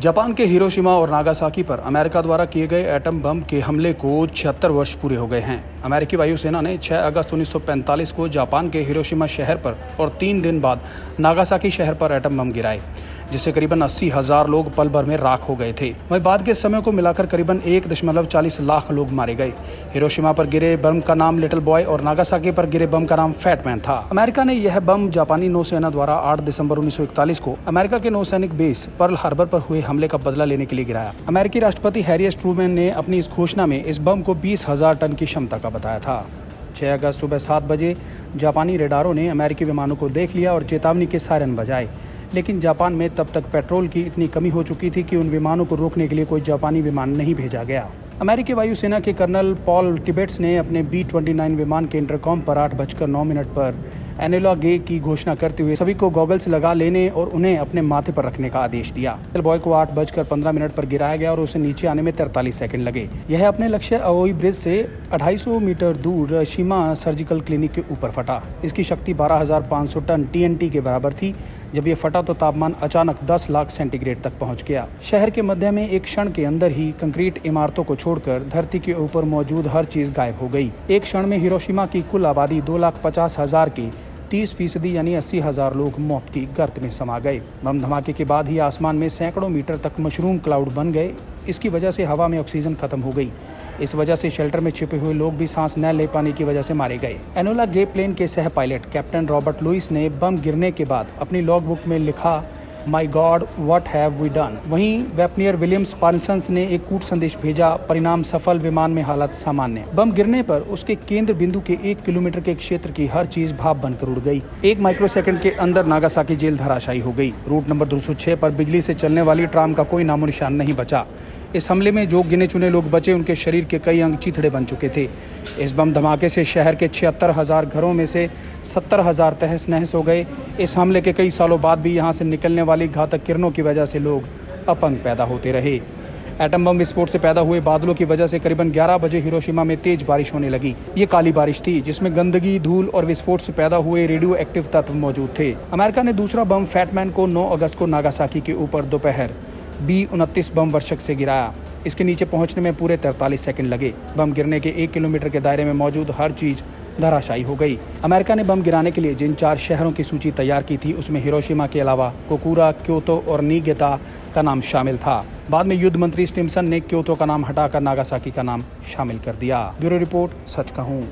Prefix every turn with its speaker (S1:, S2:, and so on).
S1: Japan के Hiroshima और Nagasaki पर अमेरिका द्वारा किए गए एटम बम के हमले को 76 वर्ष पूरे हो गए हैं। अमेरिकी वायुसेना ने 6 अगस्त 1945 को जापान के हिरोशिमा शहर पर और 3 दिन बाद नागासाकी शहर पर एटम बम गिराए, जिससे करीबन 80,000 लोग पल भर में राख हो गए थे। वहीं बाद के समय को मिलाकर करीबन 1.40 लाख लोग मारे गए। हिरोशिमा पर गिरे बम का नाम लिटिल बॉय और नागासाकी पर गिरे बम का नाम फैट मैन था। अमेरिका ने यह बम जापानी नौसेना द्वारा 8 दिसंबर 1941 को अमेरिका के नौसैनिक बेस पर्ल हार्बर पर हुए हमले का बदला लेने के लिए गिराया। अमेरिकी राष्ट्रपति हैरी एस ट्रूमैन ने अपनी इस घोषणा में इस बम को 20,000 टन की क्षमता का बताया था। 6 अगस्त सुबह 7 बजे जापानी रेडारों ने अमेरिकी विमानों को देख लिया और चेतावनी के सायरन बजाए, लेकिन जापान में तब तक पेट्रोल की इतनी कमी हो चुकी थी कि उन विमानों को रोकने के लिए कोई जापानी विमान नहीं भेजा गया। अमेरिकी वायुसेना के कर्नल पॉल टिबेट्स ने अपने B-29 विमान के इंटरकॉम पर 8:09 पर एनोला गे की घोषणा करते हुए सभी को गॉगल्स लगा लेने और उन्हें अपने माथे पर रखने का आदेश दिया। लिटिल बॉय को 8:15 पर गिराया गया और उसे नीचे आने में 43 सेकंड लगे। यह अपने लक्ष्य अओई ब्रिज से 250 मीटर दूर शिमा सर्जिकल क्लिनिक के ऊपर फटा। इसकी शक्ति 12,500 टन TNT के बराबर थी। जब ये फटा तो तापमान अचानक 10 लाख सेंटीग्रेड तक पहुंच गया। शहर के मध्य में एक क्षण के अंदर ही कंक्रीट इमारतों को छोड़कर धरती के ऊपर मौजूद हर चीज गायब हो गई। एक क्षण में हिरोशिमा की कुल आबादी 2,50,000 की 30% यानी 80,000 लोग मौत की गर्त में समा गए। बम धमाके के बाद ही आसमान में सैकड़ों मीटर तक मशरूम क्लाउड बन गए। इसकी वजह से हवा में ऑक्सीजन खत्म हो गई। इस वजह से शेल्टर में छिपे हुए लोग भी सांस न ले पाने की वजह से मारे गए। एनोला गे प्लेन के सह पायलट कैप्टन रॉबर्ट लुइस ने बम गिरने के बाद अपनी लॉग बुक में लिखा, my God what have we done. वहीं वेपनियर विलियम्स पार्सन्स ने एक कूट संदेश भेजा, परिणाम सफल, विमान में हालत सामान्य। बम गिरने पर उसके केंद्र बिंदु के 1 किलोमीटर के क्षेत्र की हर चीज भाप बनकर उड़ गई। 1 माइक्रोसेकंड के अंदर नागासाकी जेल धराशायी हो गई। रूट नंबर 206 पर बिजली से चलने वाली ट्राम का कोई नामो निशान नहीं बचा। इस हमले में जो गिने चुने लोग बचे उनके शरीर के कई अंग चिथड़े बन चुके थे। इस बम धमाके से शहर के 76,000 घरों में से 70,000 तहस नहस हो गए। इस हमले के कई सालों बाद भी यहाँ से निकलने वाली घातक किरणों की वजह से लोग अपंग पैदा होते रहे। एटम बम विस्फोट से पैदा हुए बादलों की वजह से करीबन 11 बजे हिरोशिमा में तेज बारिश होने लगी। ये काली बारिश थी जिसमें गंदगी, धूल और विस्फोट से पैदा हुए रेडियो एक्टिव तत्व मौजूद थे। अमेरिका ने दूसरा बम फैटमैन को 9 अगस्त को नागासाकी के ऊपर दोपहर B-29 बम वर्षक से गिराया। इसके नीचे पहुंचने में पूरे 43 सेकंड लगे। बम गिरने के 1 किलोमीटर के दायरे में मौजूद हर चीज धराशायी हो गई। अमेरिका ने बम गिराने के लिए जिन 4 शहरों की सूची तैयार की थी उसमें हिरोशिमा के अलावा कोकुरा, क्योतो और निगेता का नाम शामिल था। बाद में युद्ध मंत्री स्टिम्सन ने क्योतो का नाम हटाकर नागासाकी का नाम शामिल कर दिया। ब्यूरो रिपोर्ट, सच कहूँ।